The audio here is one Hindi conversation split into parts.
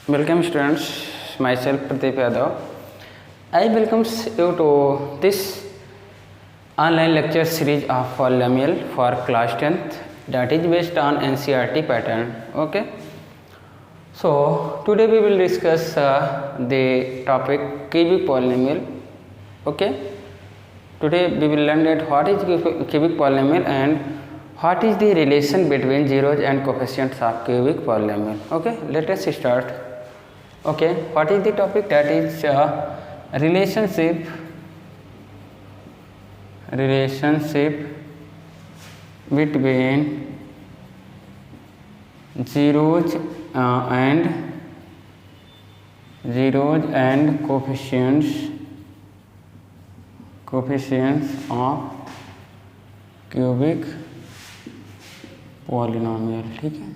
Welcome students, myself Pradeep Yadav. I welcome you to this online lecture series of polynomial for class 10th that is based on NCERT pattern. Okay. So today we will discuss the topic cubic polynomial. Okay. Today we will learn that what is cubic polynomial and what is the relation between zeros and coefficients of cubic polynomial. Okay. Let us start. Okay, what is the topic? That is relationship between zeros and coefficients of cubic polynomial. ठीक है,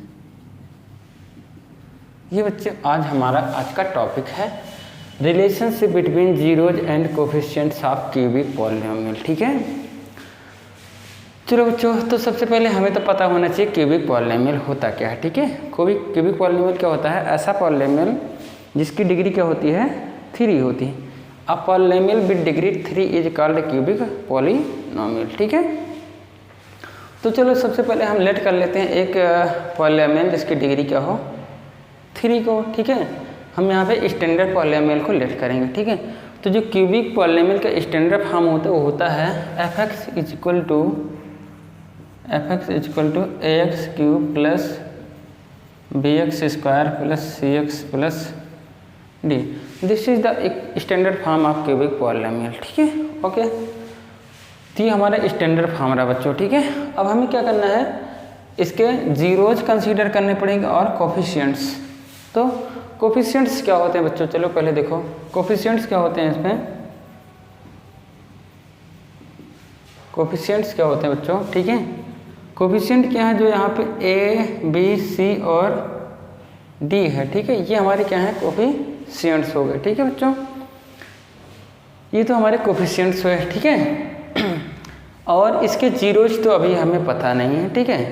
ये बच्चे आज हमारा आज का टॉपिक है relationship between zeros and coefficients of cubic polynomial. ठीक है, चलो बच्चों, तो सबसे पहले हमें तो पता होना चाहिए क्यूबिक पॉलिनोमियल होता क्या है. ठीक है, क्यूबिक पॉलिनोमियल क्या होता है? ऐसा पॉलिनोमियल जिसकी डिग्री क्या होती है? 3 होती है. A polynomial with degree 3 is called cubic polynomial. ठीक है, तो चलो सबसे पहले हम लेट कर लेते हैं एक पॉलिनोमियल जिसकी डिग्री क्या हो? 3 को. ठीक है, हम यहाँ पे स्टैंडर्ड पॉलिनोमियल को लेट करेंगे. ठीक है, तो जो क्यूबिक पॉलिनोमियल का स्टैंडर्ड फॉर्म होता है वो होता है f(x) equal to ax cube plus bx square plus cx plus d. This is the standard form of cubic polynomial. ठीक है, ओके, तो ये हमारा स्टैंडर्ड फॉर्म रहा बच्चों. ठीक है, अब हमें क्या करना है? इसके जीरोज कंसीडर करने पड़ेंगे और कोफिशिएंट्स. तो कोफिशिएंट्स क्या होते हैं बच्चों? चलो पहले देखो कोफिशिएंट्स क्या होते हैं. इसमें कोफिशिएंट्स क्या होते हैं बच्चों? ठीक है, कोफिशिएंट क्या है? जो यहाँ पे a, b, c और d है. ठीक है, ये हमारे क्या है? कोफिशिएंट्स हो गए. ठीक है बच्चों, ये तो हमारे कोफिशिएंट्स हुए. ठीक है, और इसके जीरोज तो अभी हमें पता नहीं है. ठीक है,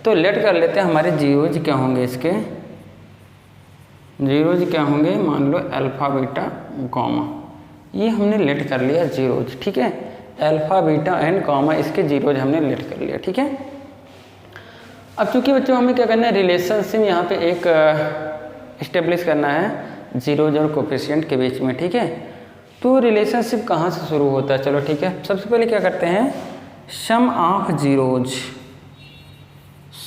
तो लेट कर लेते हैं हमारे जीरोज क्या होंगे. इसके जीरोज क्या होंगे? मान लो अल्फ़ा बीटा गामा, ये हमने लेट कर लिया जीरोज. ठीक है, अल्फ़ा बीटा एंड गामा इसके जीरोज हमने लेट कर लिया. ठीक है, अब चूंकि बच्चों हमें क्या करना है? रिलेशनशिप यहाँ पे एक इस्टेब्लिश करना है जीरोज और कोफिशिएंट के बीच में. ठीक है, तो रिलेशनशिप कहाँ से शुरू होता है? चलो ठीक है, सबसे पहले क्या करते हैं? Sum of zeros.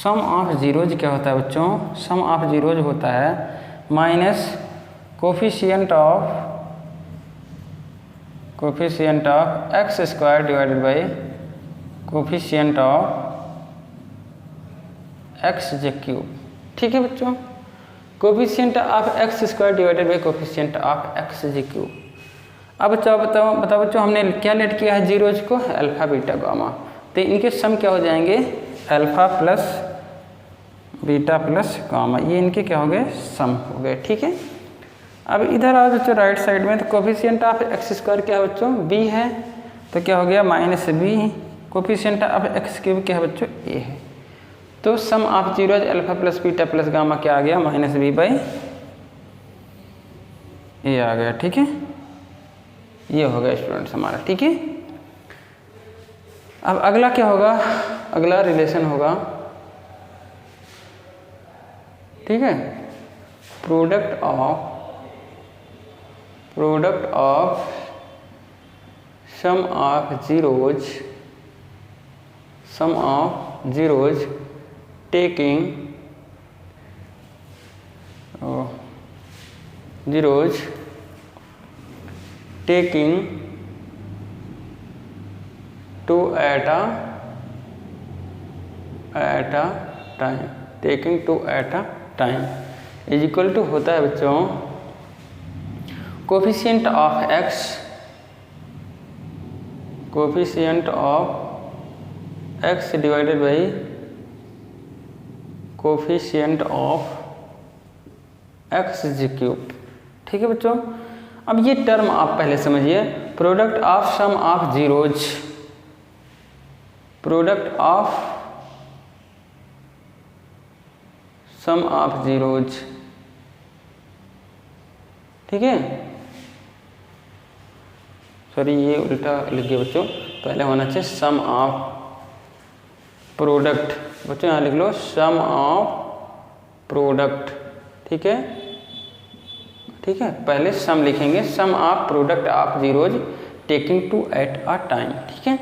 Sum of zeros क्या होता है बच्चों? सम ऑफ जीरोज होता है minus coefficient of x square divided by coefficient of x जे क्यूब. ठीक है बच्चों, coefficient of x square divided by coefficient of x जे क्यूब. अब बताओ बच्चों, हमने क्या लेट किया है जीरोज को? Alpha beta gamma. तो इनके सम क्या हो जाएंगे? Alpha plus beta plus gamma, ये इनके क्या हो गए? सम हो गए. ठीक है, अब इधर आओ बच्चों राइट साइड में. तो कोफिशिएंट ऑफ एक्स स्क्वायर क्या है बच्चों? b है, तो क्या हो गया? Minus b. Coefficient of x cube क्या है बच्चों? a है. तो sum of zeros alpha plus beta plus gamma क्या आ गया? माइनस b बाई a आ गया. ठीक है, ये हो गया स्टूडेंट्स हमारा. ठीक है, अब अगला क्या होगा? अगला रिलेशन होगा, ठीक है, product of sum of zeros taking two at a time is equal to होता है बच्चों coefficient of x divided by coefficient of x जी क्यूब. ठीक है बच्चों, अब ये टर्म आप पहले समझिए. Product of sum of zeros, product of sum of zeros ठीक है, सॉरी ये उल्टा लिख गया बच्चों, पहले होना चाहिए सम ऑफ प्रोडक्ट। बच्चों यहाँ लिख लो सम ऑफ प्रोडक्ट। ठीक है, ठीक है, पहले सम लिखेंगे, sum of product of zeros taking two at a time. ठीक है,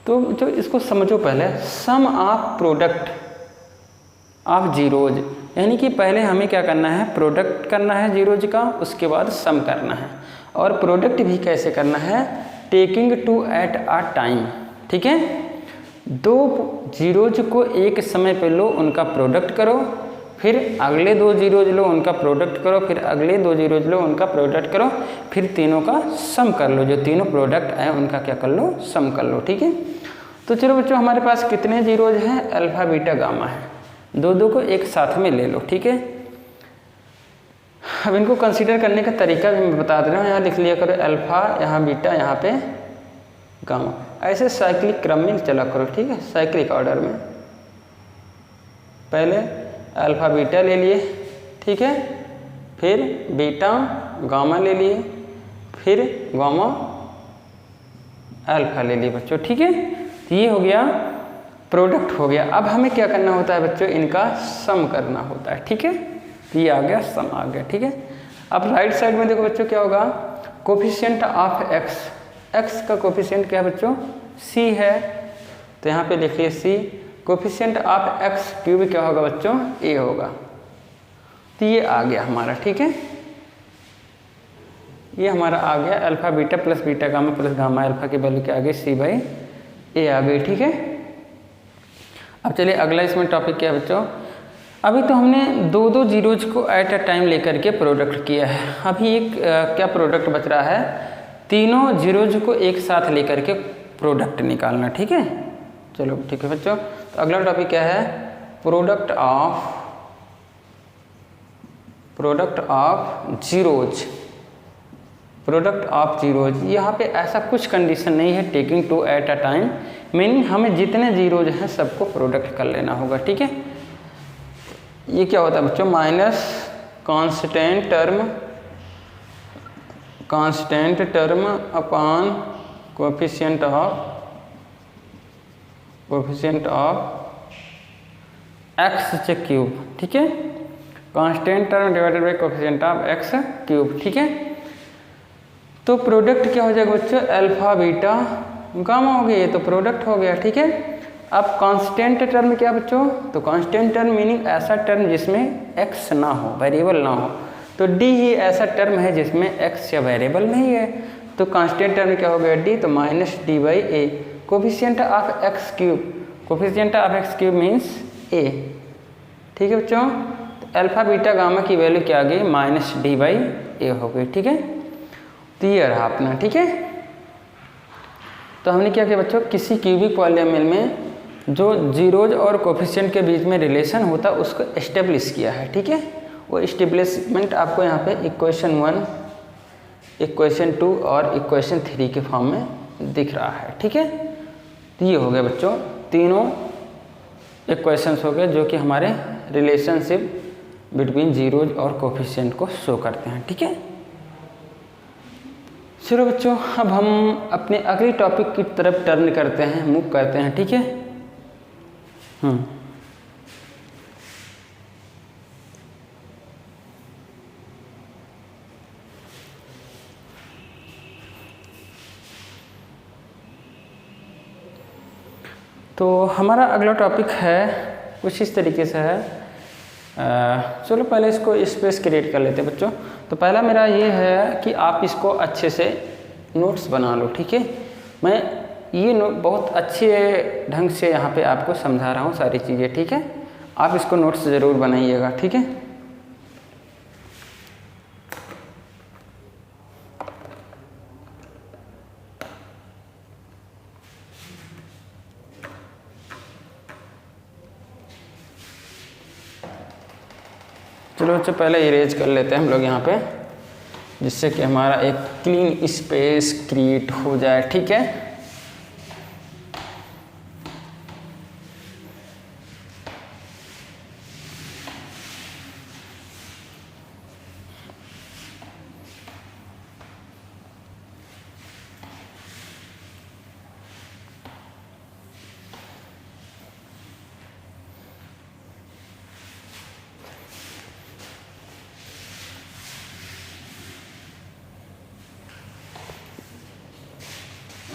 तो जो इसको समझो पहले, sum of product of zeros, यानी कि पहले हमें क्या करना है, प्रोडक्ट करना है जीरोज का, उसके बाद सम करना है, और प्रोडक्ट भी कैसे करना है, taking two at a time. ठीक है, दो जीरोज को एक समय पे लो, उनका प्रोडक्ट करो, फिर अगले दो जीरोज लो, उनका प्रोडक्ट करो, फिर अगले दो जीरोज लो, उनका प्रोडक्ट करो, फिर तीनों का सम कर लो, जो तीनों प्रोडक्ट आए उनका क्या कर लो, सम कर लो। ठीक है, तो चलो बच्चों हमारे पास कितने जीरोज हैं, अल्फा बीटा गामा है, दो दो को एक साथ में ले लो। ठीक है, अब इनको कंसीडर करने का तरीका भी मैं बता दे रहा हूँ, यहाँ लिख लिया करो अल्फा, यहाँ बीटा, यहाँ पे गामा, ऐसे साइक्लिक क्रम में चला करो। ठीक है, साइक्लिक ऑर्डर में, पहले अल्फा बीटा ले लिए, ठीक है, फिर बीटा गामा ले लिए, फिर गामा अल्फा ले लिए बच्चों। ठीक है, ये हो गया प्रोडक्ट हो गया। अब हमें क्या करना होता है बच्चों, इनका सम करना होता है। ठीक है, ये आ गया, सम आ गया। ठीक है, अब राइट साइड में देखो बच्चों क्या होगा, कोफिशिएंट ऑफ एक्स, एक्स का कोफिशिएंट क्या है बच्चों, सी है, तो यहाँ पे लिखिए सी, कोफिशिएंट ऑफ एक्स क्यूब क्या होगा बच्चों, ए होगा, तो ये आ गया हमारा। ठीक है, ये हमारा आ गया alpha beta plus beta gamma plus gamma alpha की वैल्यू क्या आ गई, सी बाई ए आ गई। ठीक है, अब चलिए अगला इसमें टॉपिक क्या है बच्चों, अभी तो हमने दो दो जीरोज को एट अ टाइम लेकर के प्रोडक्ट किया है, अभी एक क्या प्रोडक्ट बच रहा है, तीनों जीरोज को एक साथ लेकर के प्रोडक्ट निकालना। ठीक है, चलो ठीक है बच्चों, तो अगला टॉपिक क्या है, product of zeros, product of zeros. यहाँ पे ऐसा कुछ कंडीशन नहीं है taking two at a time, meaning हमें जितने जीरोज हैं सबको प्रोडक्ट कर लेना होगा। ठीक है, ये क्या होता है बच्चों, minus constant term upon coefficient of x cube. ठीक है, constant term divided by coefficient of x cube. ठीक है, तो प्रोडक्ट क्या हो जाएगा बच्चों, अल्फा बीटा गामा हो गया, ये तो प्रोडक्ट हो गया। ठीक है, अब कांस्टेंट टर्म क्या बच्चों, तो कांस्टेंट टर्म मीनिंग ऐसा टर्म जिसमें एक्स ना हो, वेरिएबल ना हो, तो डी ही ऐसा टर्म है जिसमें एक्स या वेरिएबल नहीं है, तो कांस्टेंट टर्म क्या हो गया डी, तो minus D by A, coefficient of x cube, coefficient of x cube means A. ठीक है बच्चों, तो अल्फा बीटा गामा की वैल्यू क्या आ गई, माइनस डी बाई ए हो गई। ठीक है, तो ये रहा अपना। ठीक है, तो हमने क्या किया बच्चों, किसी क्यूबिक पॉलीनोमियल में जो जीरोज और कोफिशिएंट के बीच में रिलेशन होता है उसको एस्टेब्लिश किया है। ठीक है, वो एस्टेब्लिशमेंट आपको यहाँ पे इक्वेशन 1, इक्वेशन 2 और इक्वेशन 3 के फॉर्म में दिख रहा है। ठीक है, तो ये हो गया बच्चों, तीनों इक्वेशंस हो गए जो कि हमारे रिलेशनशिप बिटवीन जीरोज और कोफिशिएंट को शो करते हैं। ठीक है, चलो बच्चों अब हम अपने अगले टॉपिक की तरफ टर्न करते हैं, मूव करते हैं। ठीक है, तो हमारा अगला टॉपिक है कुछ इस तरीके से है, चलो पहले इसको स्पेस क्रिएट कर लेते हैं बच्चों। तो पहला मेरा ये है कि आप इसको अच्छे से नोट्स बना लो। ठीक है, मैं ये नोट बहुत अच्छे ढंग से यहाँ पे आपको समझा रहा हूँ सारी चीज़ें। ठीक है, आप इसको नोट्स ज़रूर बनाइएगा। ठीक है, चलो बच्चों पहले इरेज कर लेते हैं हम लोग यहाँ पे, जिससे कि हमारा एक क्लीन स्पेस क्रिएट हो जाए। ठीक है,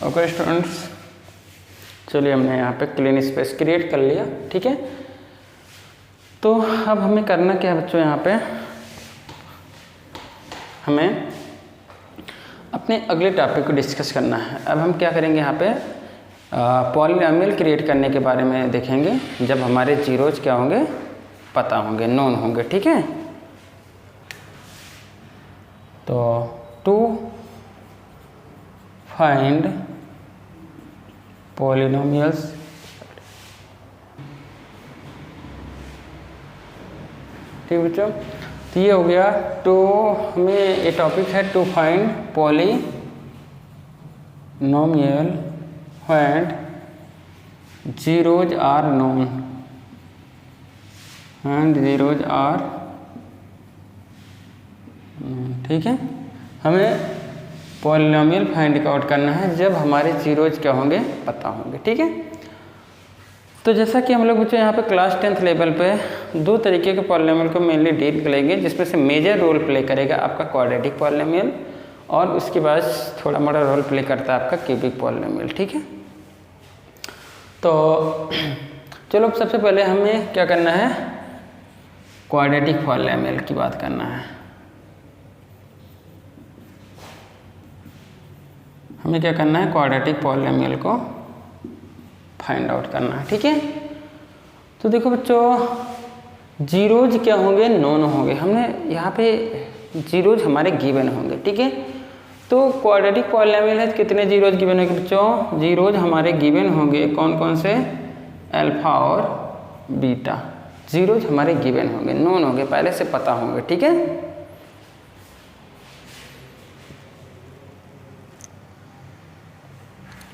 ओके स्टूडेंट्स, चलिए हमने यहाँ पे क्लीन स्पेस क्रिएट कर लिया। ठीक है, तो अब हमें करना क्या है बच्चों, यहाँ पे हमें अपने अगले टॉपिक को डिस्कस करना है। अब हम क्या करेंगे, यहाँ पे पॉलिनॉमियल क्रिएट करने के बारे में देखेंगे जब हमारे जीरोज क्या होंगे, पता होंगे, नोन होंगे। ठीक है, तो टू फाइंड पॉलिनोमियल्स ठीक बच्चों, तो ये हो गया। तो हमें ये टॉपिक है to find polynomial when zeros are known and zeros are. ठीक है, हमें पॉलिनोमियल फाइंड आउट करना है जब हमारे जीरोज क्या होंगे, पता होंगे। ठीक है, तो जैसा कि हम लोग बच्चों यहाँ पे क्लास 10th लेवल पे दो तरीके के पॉलिनोमियल को मेनली डील करेंगे, जिसमें से मेजर रोल प्ले करेगा आपका क्वाड्रेटिक पॉलिनोमियल और उसके बाद थोड़ा मोड़ा रोल प्ले करता है आपका क्यूबिक पॉलिनोमियल। ठीक है, तो चलो सबसे पहले हमें क्या करना है, क्वाड्रेटिक पॉलिनोमियल की बात करना है। हमें क्या करना है, क्वाड्रेटिक पॉलिनोमियल को फाइंड आउट करना है। ठीक है, तो देखो बच्चों, जीरोज क्या होंगे, नोन होंगे। हमने यहाँ पे जीरोज हमारे गिवन होंगे। ठीक है, तो क्वाड्रेटिक पॉलिनोमियल है, कितने जीरोज गिवन होंगे बच्चों, जीरोज हमारे गिवन होंगे कौन कौन से, अल्फा और बीटा। जीरोज हमारे गिवन होंगे, नोन होंगे, पहले से पता होंगे। ठीक है,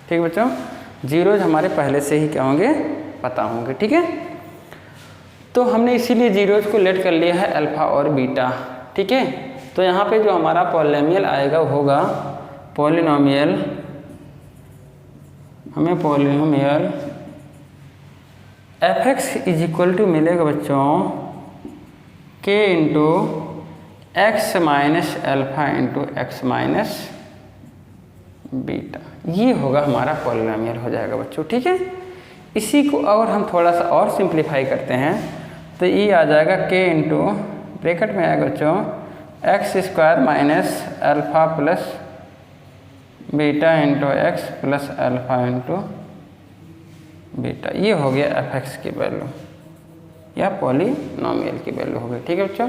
ठीक बच्चों, जीरोज हमारे पहले से ही क्या होंगे, पता होंगे। ठीक है, तो हमने इसीलिए जीरोज को लेट कर लिया है अल्फा और बीटा। ठीक है, तो यहाँ पे जो हमारा पॉलिनोमियल आएगा वो होगा पॉलिनोमियल, हमें polynomial f x is equal to मिलेगा बच्चों के into x minus alpha into x minus beta. ये होगा हमारा पॉलिनोमियल हो जाएगा बच्चों। ठीक है, इसी को और हम थोड़ा सा और सिंप्लीफाई करते हैं तो ये आ जाएगा के इंटू ब्रैकेट में आएगा बच्चों x square minus alpha plus beta into x plus alpha into beta. ये हो गया एफ एक्स की वैल्यू या पॉलिनोमियल की वैल्यू हो गई। ठीक है बच्चों,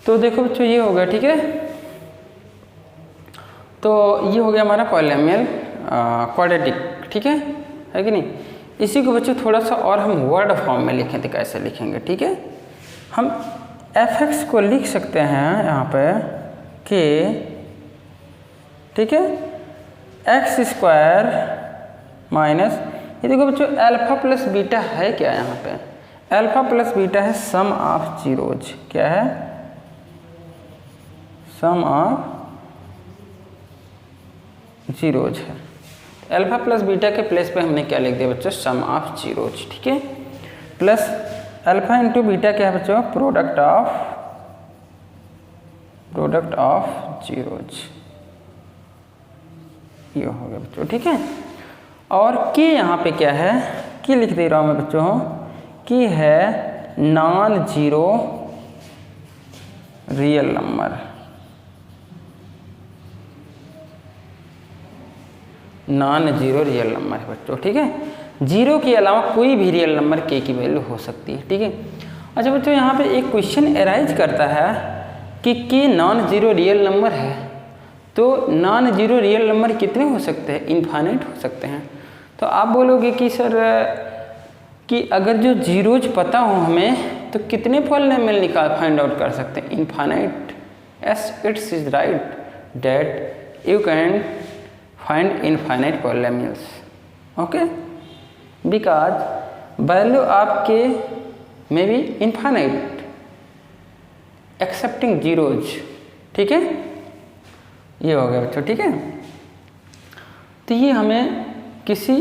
तो देखो बच्चों ये हो गया। ठीक है, तो ये हो गया हमारा पॉलिनोमियल क्वाड्रेटिक। ठीक है कि नहीं। इसी को बच्चों थोड़ा सा और हम वर्ड फॉर्म में लिखें तो कैसे लिखेंगे। ठीक है, हम एफ एक्स को लिख सकते हैं यहाँ पे कि, ठीक है, एक्स स्क्वायर माइनस, ये देखो बच्चों अल्फा प्लस बीटा है क्या, यहाँ पे अल्फा प्लस बीटा है सम ऑफ जीरोज। क्या है, सम ऑफ जीरोज है। अल्फा प्लस बीटा के प्लेस पे हमने क्या लिख दिया बच्चों, सम ऑफ जीरोज। ठीक है, प्लस अल्फा इंटू बीटा क्या है बच्चों, प्रोडक्ट ऑफ जीरोज। ये हो गया बच्चों। ठीक है, और के यहाँ पे क्या है, की लिख दे रहा हूँ मैं बच्चों, की है non zero real number. Non zero real number है बच्चों। ठीक है, जीरो के अलावा कोई भी रियल नंबर के की वैल्यू हो सकती है। ठीक है, अच्छा बच्चों यहाँ पे एक क्वेश्चन अराइज करता है कि के नॉन जीरो रियल नंबर है, तो नॉन जीरो रियल नंबर कितने हो सकते हैं, इनफाइनाइट हो सकते हैं। तो आप बोलोगे कि सर कि अगर जो जीरोज पता हो हमें तो कितने पॉलिनोमियल फाइंड आउट कर सकते हैं, infinite. S it's is right that you can find infinite polynomials, okay, because value आपके may be infinite excepting zeros। ठीक है, ये हो गया बच्चों। ठीक है, तो ये हमें किसी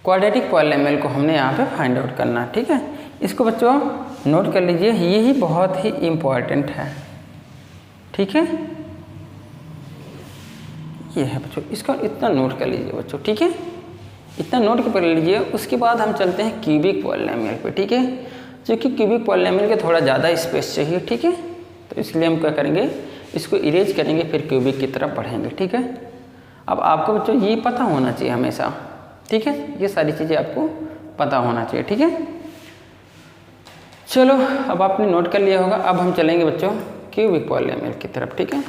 क्वाड्रेटिक पॉलिनोमियल को हमने यहाँ पे फाइंड आउट करना है। ठीक है, इसको बच्चों नोट कर लीजिए, यही बहुत ही इम्पोर्टेंट है। ठीक है, ये है बच्चों, इसका इतना नोट कर लीजिए बच्चों, ठीक है, इतना नोट कर लीजिए। उसके बाद हम चलते हैं क्यूबिक पॉलिनोमियल पे, ठीक है, क्योंकि क्यूबिक पॉलिनोमियल के थोड़ा ज़्यादा स्पेस चाहिए, ठीक है, तो इसलिए हम क्या करेंगे, इसको इरेज करेंगे, फिर क्यूबिक की तरफ बढ़ेंगे, ठीक है। अब आपको बच्चों ये पता होना चाहिए हमेशा, ठीक है, ये सारी चीज़ें आपको पता होना चाहिए, ठीक है। चलो अब आपने नोट कर लिया होगा, अब हम चलेंगे बच्चों क्यूबिक पॉलिनोमियल की तरफ, ठीक है।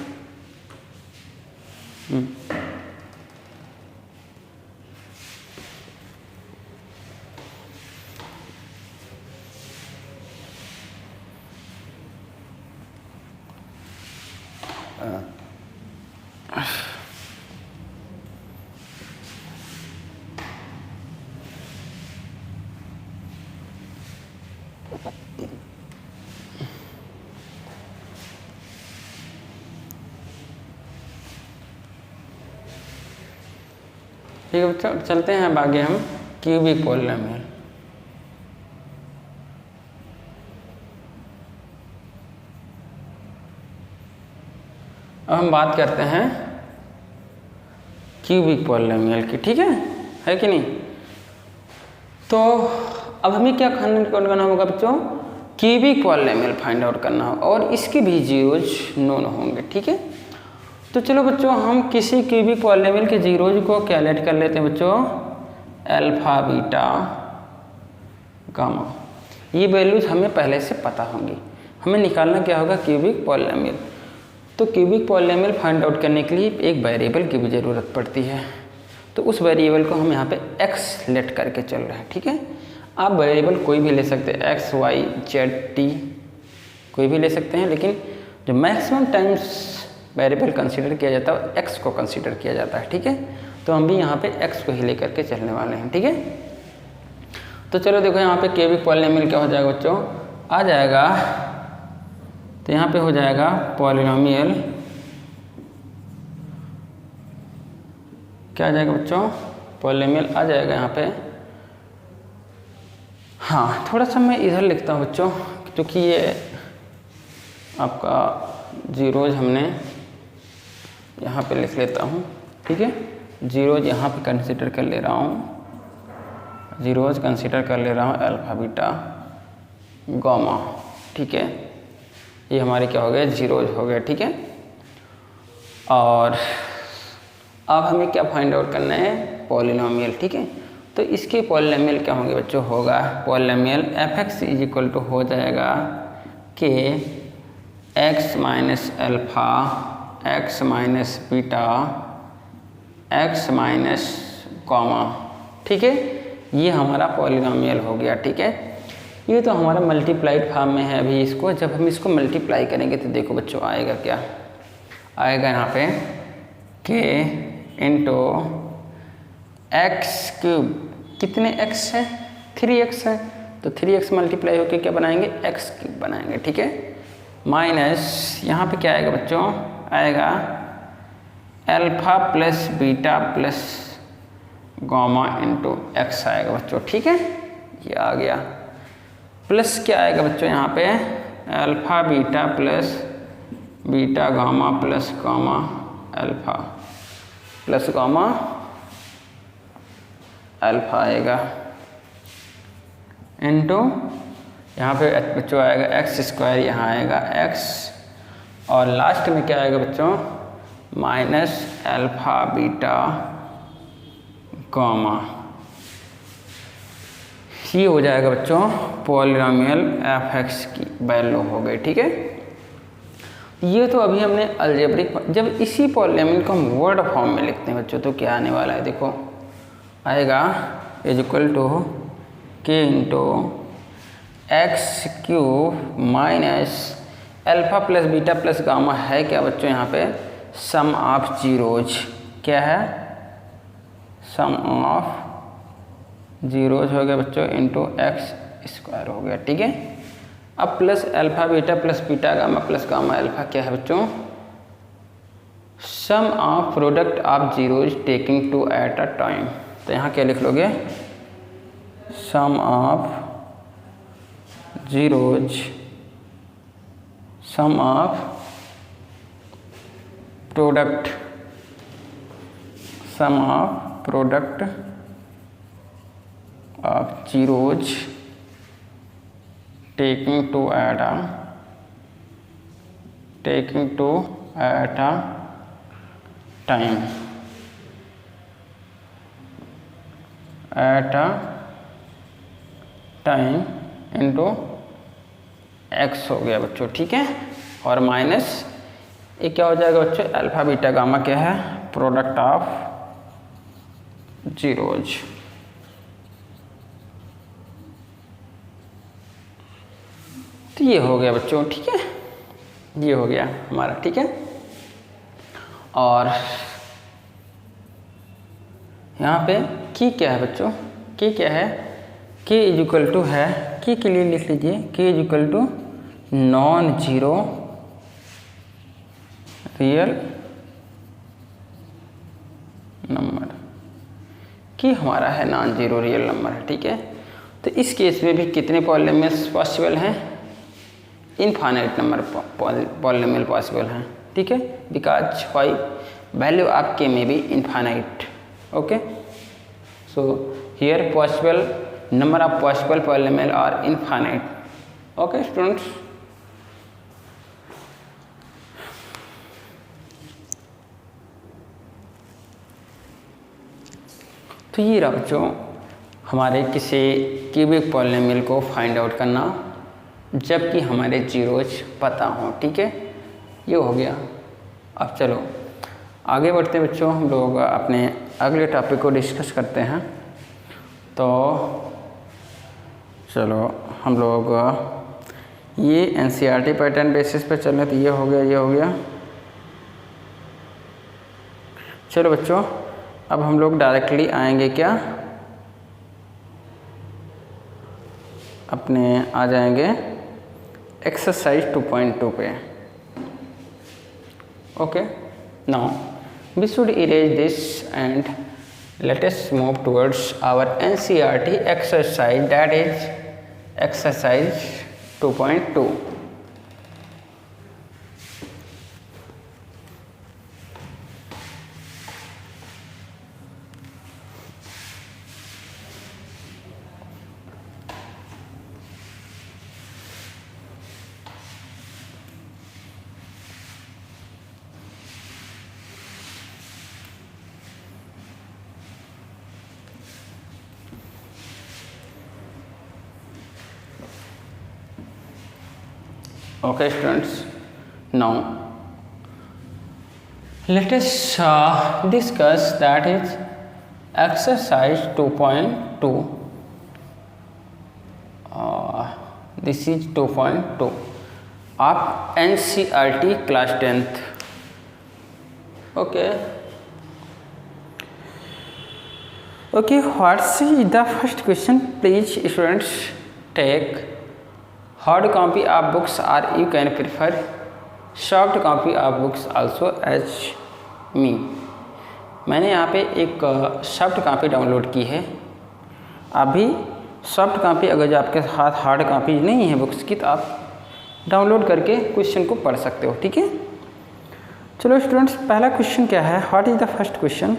ठीक है बच्चों, चलते हैं अब आगे हम क्यूबिक पॉलिनोमियल। अब हम बात करते हैं क्यूबिक पॉलिनोमियल की, ठीक है कि नहीं। तो अब हमें क्या करना होगा बच्चों, क्यूबिक पॉलिनोमियल फाइंड आउट करना होगा और इसके भी जीरोज नोन होंगे, ठीक है। तो चलो बच्चों हम किसी क्यूबिक पॉलिनोमियल के जीरोज को कैलकुलेट कर लेते हैं बच्चों, अल्फा बीटा गामा, ये वैल्यूज हमें पहले से पता होंगी। हमें निकालना क्या होगा, क्यूबिक पॉलिनोमियल। तो क्यूबिक पॉलिनोमियल फाइंड आउट करने के लिए एक वेरिएबल की भी ज़रूरत पड़ती है, तो उस वेरिएबल को हम यहाँ पे x लेट करके चल रहे हैं, ठीक है। आप वेरिएबल कोई भी ले सकते हैं, x y z t कोई भी ले सकते हैं, लेकिन जो मैक्सिमम टाइम्स वेरिएबल कंसीडर किया जाता है x को कंसीडर किया जाता है, ठीक है। तो हम भी यहाँ पे x को ही लेकर के चलने वाले हैं, ठीक है। तो चलो देखो यहाँ पे क्यूबिक पॉलिनोमियल क्या हो जाएगा बच्चों, आ जाएगा, तो यहाँ पे हो जाएगा पॉलिनोमियल, क्या आ जाएगा बच्चों, पॉलिनोमियल आ जाएगा यहाँ पे। हाँ थोड़ा सा मैं इधर लिखता हूँ बच्चों, क्योंकि ये आपका जीरोज हमने यहाँ पे लिख लेता हूँ, ठीक है। जीरोज यहाँ पे कंसीडर कर ले रहा हूँ, जीरोज कंसीडर कर ले रहा हूँ अल्फा बीटा गामा, ठीक है। ये हमारे क्या हो गए, जीरोज हो गए, ठीक है। और अब हमें क्या फाइंड आउट करना है, पॉलिनोमियल, ठीक है। तो इसके पॉलिनोमियल क्या होंगे बच्चों, होगा polynomial f(x) is equal to हो जाएगा कि x minus alpha x minus beta x minus gamma, ठीक है। ये हमारा पॉलिनोमियल हो गया, ठीक है। ये तो हमारा मल्टीप्लाइड फॉर्म में है। अभी इसको जब हम इसको मल्टीप्लाई करेंगे तो देखो बच्चों आएगा क्या, आएगा यहाँ पे k इंटू एक्स क्यूब, कितने x है, 3x है, तो 3x मल्टीप्लाई होकर क्या बनाएंगे, x क्यूब बनाएंगे, ठीक है। माइनस यहाँ पे क्या आएगा बच्चों, आएगा alpha plus beta plus gamma into x आएगा बच्चों, ठीक है। ये आ गया, प्लस क्या आएगा बच्चों यहाँ पे, alpha beta plus beta gamma plus gamma alpha plus gamma alpha आएगा इंटू यहाँ पे बच्चों आएगा एक्स स्क्वायर, यहाँ आएगा एक्स, और लास्ट में क्या आएगा बच्चों, माइनस अल्फा बीटा गामा। ये हो जाएगा बच्चों पॉलिनोमियल f(x) की वैल्यू हो गई, ठीक है। ये तो अभी हमने अलजेब्रिक, जब इसी पॉलिनोमियल को हम वर्ड फॉर्म में लिखते हैं बच्चों तो क्या आने वाला है, देखो आएगा इज इक्वल टू के into x cube minus alpha plus beta plus gamma है क्या बच्चों, यहाँ पे सम ऑफ जीरोज, क्या है, सम ऑफ जीरोज हो गया बच्चों इंटू एक्स स्क्वायर हो गया, ठीक है। अब plus alpha beta plus beta gamma plus gamma alpha क्या है बच्चों, sum of product of zeros taking two at a time. तो यहाँ क्या लिख लोगे, sum of zeros, sum of product sum of product of zeros taking to at a time into x हो गया बच्चों, ठीक है। और माइनस ये क्या हो जाएगा बच्चों, अल्फा बीटा गामा क्या है, प्रोडक्ट ऑफ जीरोज। तो ये हो गया बच्चों, ठीक है, ये हो गया हमारा, ठीक है। और यहाँ पे की क्या है बच्चों, की क्या है, के इज इक्वल टू है, की के लिए लिख लीजिए k is equal to non zero real number, की हमारा है नॉन जीरो रियल नंबर है, ठीक है। तो इस केस में भी कितने पॉलिनोमियल्स पॉसिबल हैं, इनफाइनाइट नंबर पॉलिनोमियल पॉसिबल हैं, ठीक है, बिकॉज वाई वैल्यू ऑफ के में B infinite, okay. So here possible number of possible polynomial are infinite, okay students। तो ये रहा बच्चों हमारे किसी क्यूबिक पॉलिनोमियल को फाइंड आउट करना जबकि हमारे जीरोज पता हो, ठीक है, ये हो गया। अब चलो आगे बढ़ते हैं बच्चों, हम लोग अपने अगले टॉपिक को डिस्कस करते हैं। तो चलो हम लोग ये एनसीईआरटी पैटर्न बेसिस पे चल रहे, तो ये हो गया, ये हो गया। चलो बच्चों अब हम लोग डायरेक्टली आएंगे क्या, अपने आ जाएंगे एक्सरसाइज 2.2 पे, okay. Now we should erase this and let us move towards our NCERT exercise, that is exercise 2.2। Okay students, now let us discuss that is exercise 2.2। this is 2.2 of NCERT class 10th, okay। Okay, what's the first question, please students take hard copy of books or you can prefer soft copy of books also as me। मैंने यहाँ पे एक सॉफ्ट कॉपी डाउनलोड की है। अभी सॉफ्ट कॉपी अगर जो आपके साथ हार्ड कॉपी नहीं है बुक्स की तो आप डाउनलोड करके क्वेश्चन को पढ़ सकते हो, ठीक है। चलो स्टूडेंट्स पहला क्वेश्चन क्या है, what is the first question.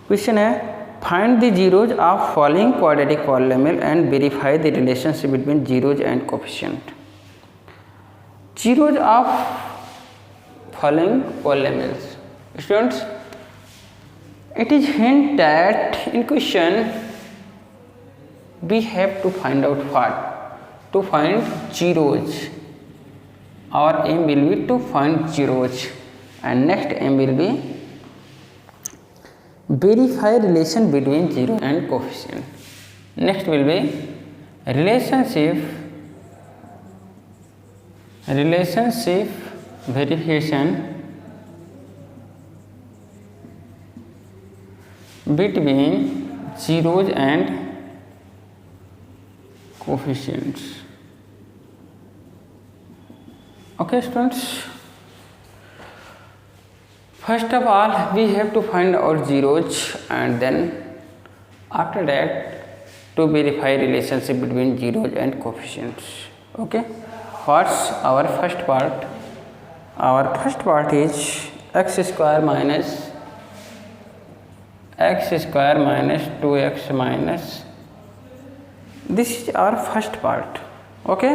Question है find the zeros of following quadratic polynomial and verify the relationship between zeros and coefficient. Zeros of following polynomials, students it is hint that in question we have to find out what, to find zeros, our aim will be to find zeros and next aim will be verify relation between zero and coefficient, next will be relationship verification between zeros and coefficients, okay students। first of all we have to find our zeros and then after that to verify relationship between zeros and coefficients, okay। what's our first part, our first part is x square minus x square minus 2x minus, this is our first part. Okay,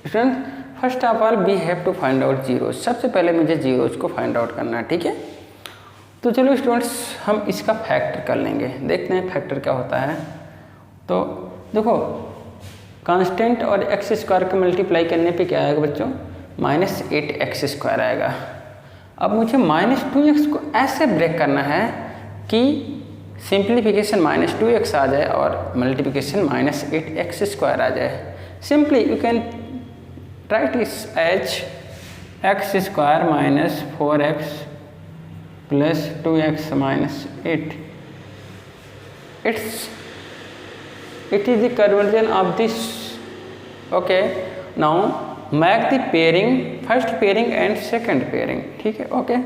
student first of all we have to find out zeros. सबसे पहले मुझे जीरोज को फाइंड आउट करना है, ठीक है। तो चलो स्टूडेंट्स हम इसका फैक्टर कर लेंगे, देखते हैं फैक्टर क्या होता है। तो देखो कांस्टेंट और एक्स स्क्वायर को मल्टीप्लाई करने पे क्या आएगा बच्चों, -8x² आएगा। अब मुझे -2x को ऐसे ब्रेक करना है कि सिंप्लीफिकेशन -2x आ जाए और मल्टीप्लिकेशन -8x² आ जाए। Simply you can write this as x² minus 4x plus 2x minus 8। It is the conversion of this. Okay, now make the pairing, first pairing and second pairing, ठीक है। Okay,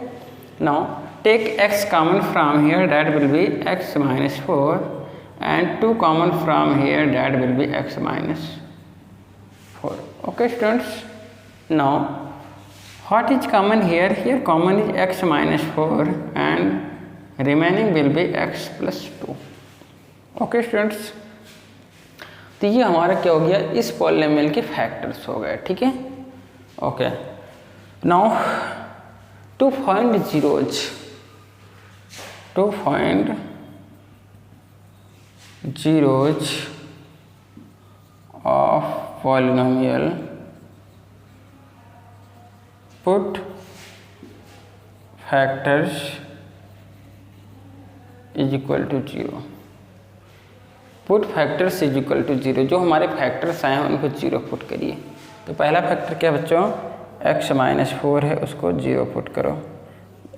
now take x common from here, that will be x minus 4 and 2 common from here, that will be x minus 4. Okay students, now what is common here? Here common is x minus 4 and remaining will be x plus 2. Okay students, तो ये हमारा क्या हो गया, इस पॉलिनोमियल के फैक्टर्स हो गए, ठीक है। Okay, now to find zeros, to find zeros of polynomial put factors is equal to 0। Put factors is equal to 0, जो हमारे फैक्टर्स आए हैं उनको 0 पुट करिए। तो पहला फैक्टर क्या बच्चों, x माइनस 4 है, उसको 0 पुट करो।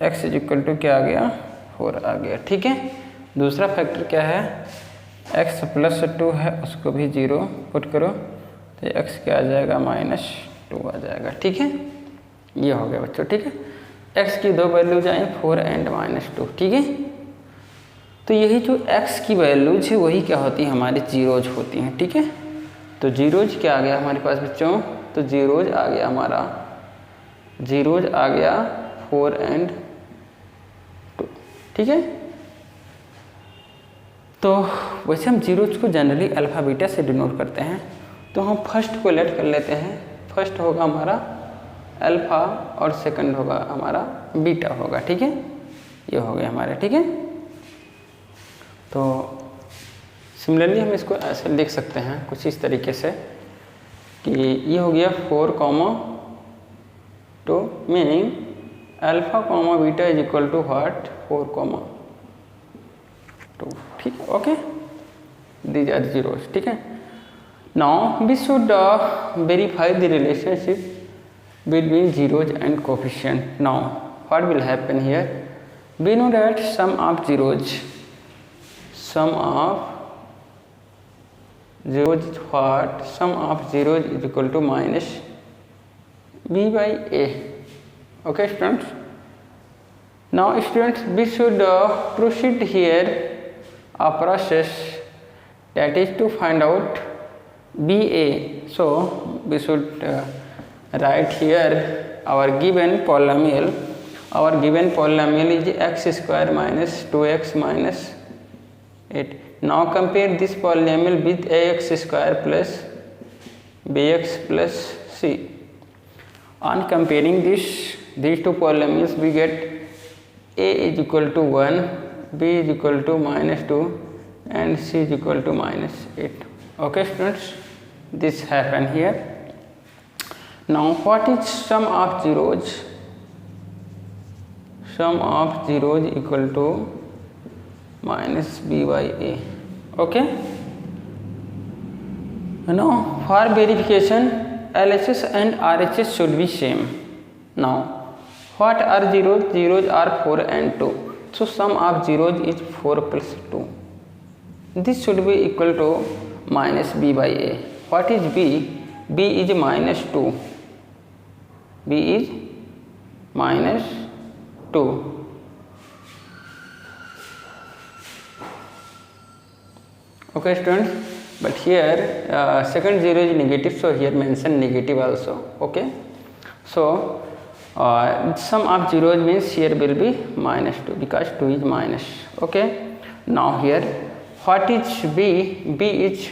x इज इक्वल टू क्या आ गया, 4 आ गया, ठीक है। दूसरा फैक्टर क्या है, x प्लस 2 है, उसको भी 0 पुट करो, तो x क्या आ जाएगा, -2 आ जाएगा, ठीक है। ये हो गया बच्चों, ठीक है। x की 2 वैल्यूज आए 4 एंड -2, ठीक है। तो यही जो x की वैल्यूज है वही क्या होती है, हमारी जीरोज होती हैं, ठीक है। तो जीरोज क्या आ गया हमारे पास बच्चों, तो जीरोज आ गया हमारा, जीरोज आ गया 4 एंड 2, ठीक है। तो वैसे हम जीरोज को जनरली अल्फ़ा बीटा से डिनोट करते हैं, तो हम फर्स्ट को लेट कर लेते हैं। फर्स्ट होगा हमारा अल्फ़ा और सेकंड होगा हमारा बीटा होगा, ठीक है। ये हो गया हमारे, ठीक है। तो सिमिलरली हम इसको ऐसे लिख सकते हैं कुछ इस तरीके से कि ये हो गया 4,2 meaning alpha comma beta is equal to what, 4,2, ठीक है। ओके, दीज आर जीरोस, ठीक है। Now we should verify the relationship between zeros and coefficient. Now what will happen here, we know that sum of zeros, sum of zeros is what, sum of zeros is equal to minus b by a. Okay students, now students we should proceed here a process that is to find out ba. So we should write here our given polynomial. Our given polynomial is x² minus 2x minus 8. Now compare this polynomial with ax² plus bx plus c. On comparing these two polynomials, we get a is equal to 1, b is equal to -2 and c is equal to -8. Okay students, this happen here. Now what is sum of zeros? Sum of zeros equal to -b by a. Okay, now for verification LHS and RHS should be same. Now what are zeros? Zeros are 4 and 2, so sum of zeros is 4 plus 2. This should be equal to -b by a. What is b? b is -2, b is -2. Okay students, but here second zero is negative, so here mention negative also. Okay, so Sum of zeros means here will be -2 because 2 is minus. Okay, now here what is b? B is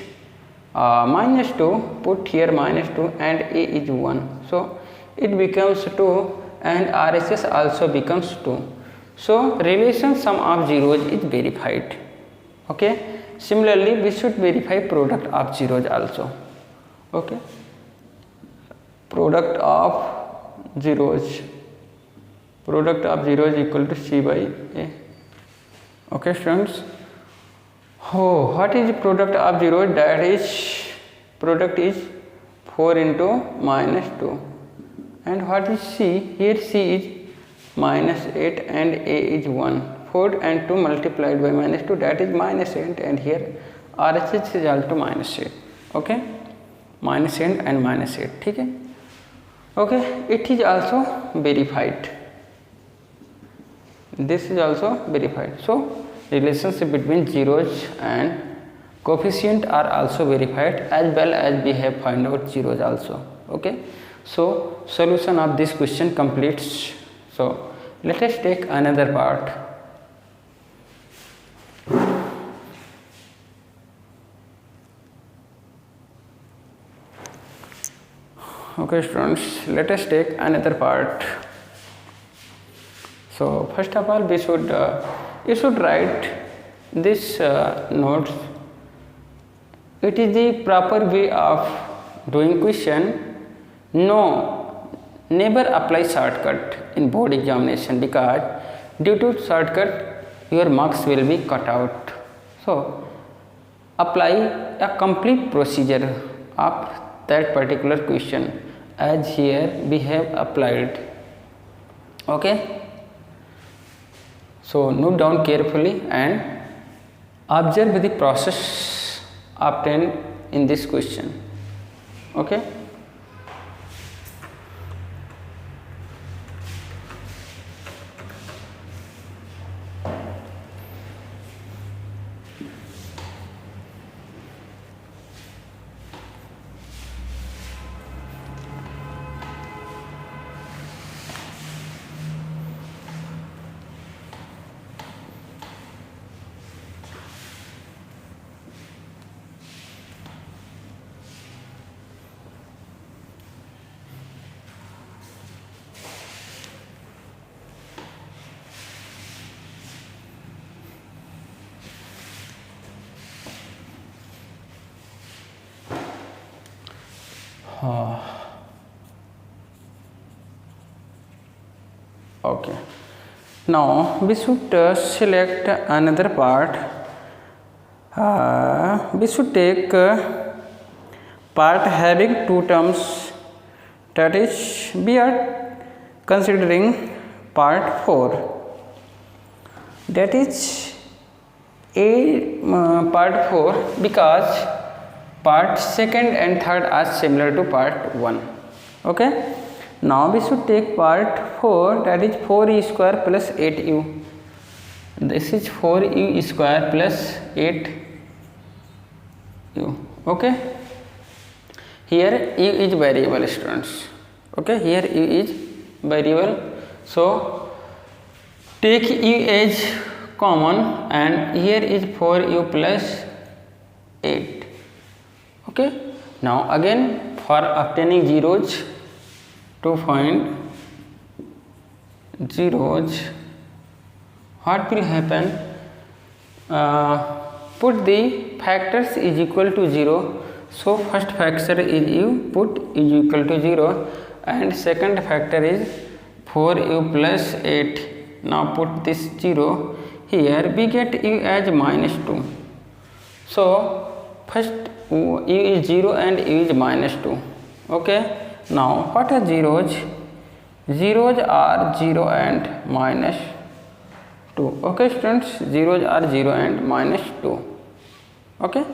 -2, put here -2 and a is 1, so it becomes 2 and RHS also becomes 2. So relation sum of zeros is verified. Okay, similarly we should verify product of zeros also. Okay, product of zeros equal to C by A. Okay students, what is product of zeros? That is product is 4 into -2, and what is C? Here C is -8 and A is 1. 4 and 2 multiplied by -2, that is -8, and here RHS is also -8. Okay, -8 and -8. ठीक है. Okay, it is also verified. This is also verified. So relationship between zeros and coefficient are also verified, as well as we have find out zeros also. Okay, so solution of this question completes. So let us take another part. Okay students, let us take another part. So first of all we should you should write this notes. It is the proper way of doing question. No, never apply shortcut in board examination, because due to shortcut your marks will be cut out. So apply a complete procedure of that particular question, as here we have applied. Okay, so note down carefully and observe the process obtained in this question. Okay, okay, now we should select another part. We should take part having two terms, that is we are considering part 4, that is a part 4, because part 2nd and 3rd are similar to part 1. Okay, now we should take part 4, that is 4u square plus 8u. This is 4u square plus 8u. Okay, here u is variable students. Okay, here u is variable, so take u as common and here is 4u plus 8. Okay, now again for obtaining zeros, to find zeros, what will happen? Put the factors is equal to 0. So first factor is u, put is equal to 0, and second factor is 4u plus 8. Now put this 0 here, we get u as -2. So first u is 0 and u is -2. Okay, now what are zeros? Zeros are 0 and -2. Okay students, zeros are 0 and -2. Okay,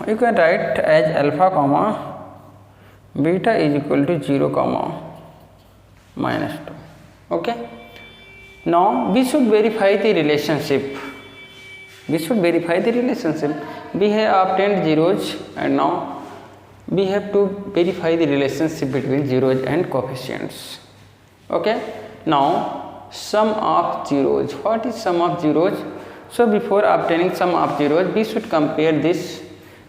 you can write as alpha comma beta is equal to 0 comma -2. Okay, now we should verify the relationship. We have obtained zeros, and now we have to verify the relationship between zeros and coefficients. Okay, now sum of zeros. What is sum of zeros? So before obtaining sum of zeros, we should compare this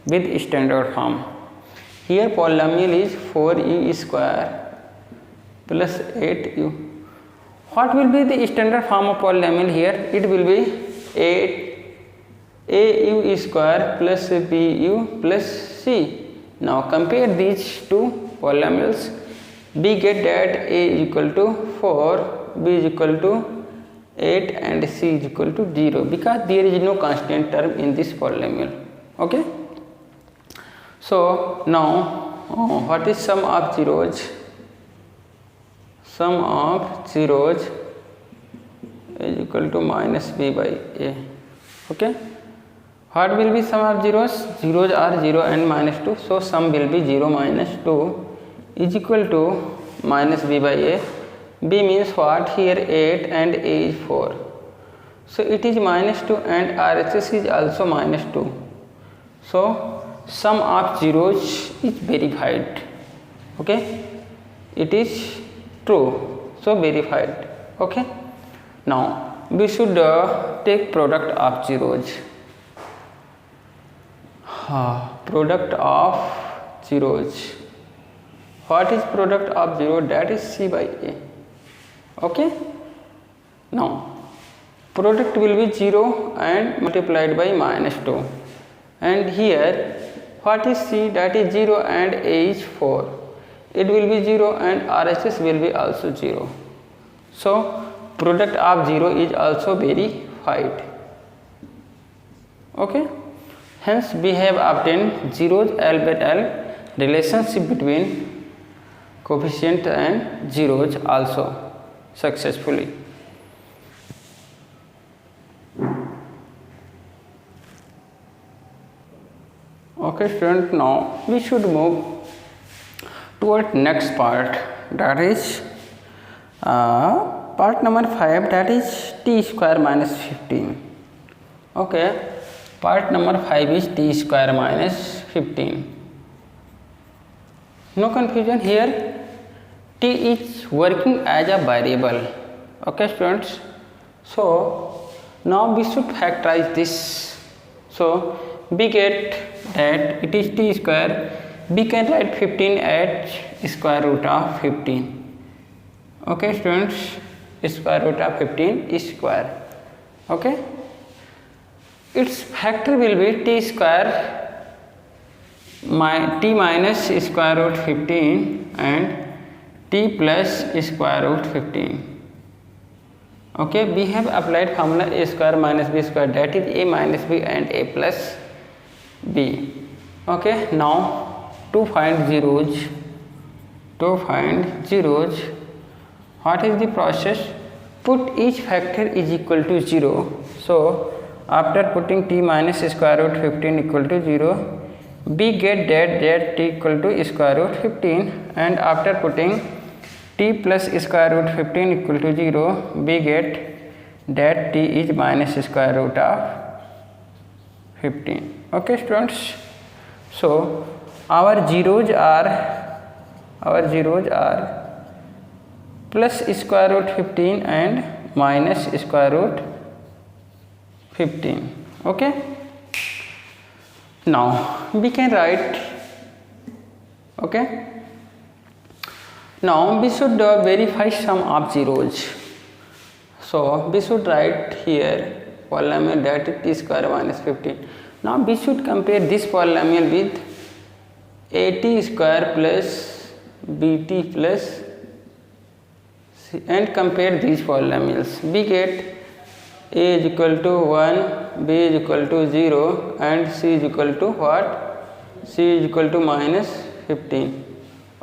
with standard form. Here polynomial is 4u square plus 8u. What will be the standard form of polynomial here? It will be 8au square plus bu plus c. Now compare these two polynomials. We get that a is equal to 4, b is equal to 8 and c is equal to 0 because there is no constant term in this polynomial. Okay. So now what is sum of zeros? Sum of zeros is equal to minus b by a. Okay. What will be sum of zeros? Zeros are 0 and minus 2. So sum will be 0 minus 2 is equal to minus b by a. B means what? Here 8 and a is 4. So it is minus 2 and RHS is also minus 2. So sum of zeros is verified. Okay, it is true, so verified. Okay, now we should take product of zeros. Product of zeros. What is product of zero? That is c by a. Okay, now product will be 0 and multiplied by minus 2, and here what is c? That is 0 and a is 4. It will be 0 and RHS will be also 0. So product of 0 is also verified. Okay, hence we have obtained zeros L by L relationship between coefficient and zeros also successfully. Okay student, now we should move toward next part, that is part number 5, that is t square minus 15. Okay, part number 5 is t square minus 15. No confusion here, t is working as a variable. Okay students, so now we should factorize this. So we get that it is t square. We can write 15 at square root of 15. Okay students, square root of 15 is square. Okay, its factor will be t square t minus square root 15 and t plus square root 15. Okay, we have applied formula a square minus b square, that is a minus b and a plus b. Okay, now to find zeros, what is the process? Put each factor is equal to 0. So after putting t minus square root 15 equal to 0, we get that t equal to square root 15, and after putting t plus square root 15 equal to 0, we get that t is minus square root of 15. Okay students, so our zeros are plus square root 15 and minus square root 15. Okay, now we can write. Okay, now we should verify sum of zeros. So we should write here polynomial that is t square minus 15. Now we should compare this polynomial with at square plus bt plus c and compare these polynomials. We get a is equal to 1, b is equal to 0 and c is equal to what? C is equal to minus 15.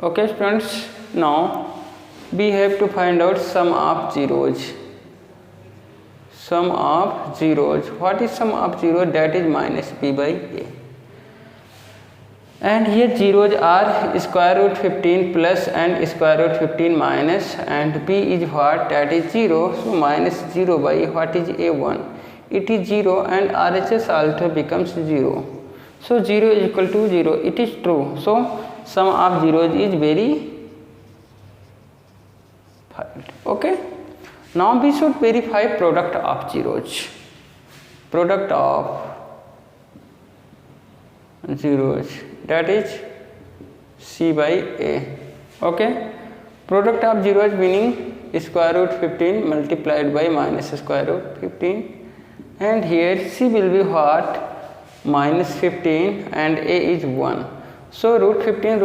Okay students, now we have to find out sum of zeros. Sum of zeros. What is sum of zeros? That is minus b by a. And here zeros are square root 15 plus and square root 15 minus, and b is what? That is 0. So minus 0 by what is a1? It is 0 and RHS also becomes 0. So 0 is equal to 0. It is true. So sum of zeros is Okay, now we should verify product of zeros. Product of zeros, that is C by A. Okay, product of zeros meaning square root 15 multiplied by minus square root 15, and here C will be what? Minus 15 and A is 1. So root 15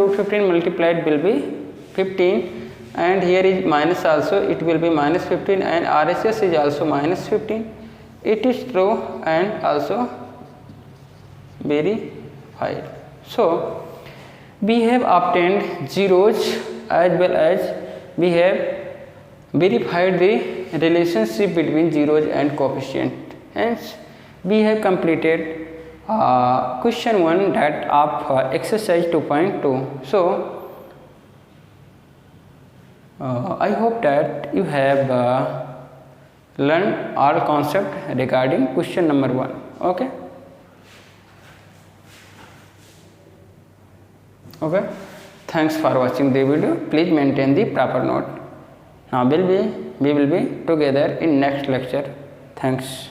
multiplied will be 15, and here is minus also, it will be minus 15, and RHS is also minus 15. It is true and also verified. So we have obtained zeros as well as we have verified the relationship between zeros and coefficient. Hence we have completed question 1 that of exercise 2.2. So I hope that you have learned all concept regarding question number 1. Okay. Okay, thanks for watching the video. Please maintain the proper note. Now we will be together in next lecture. Thanks.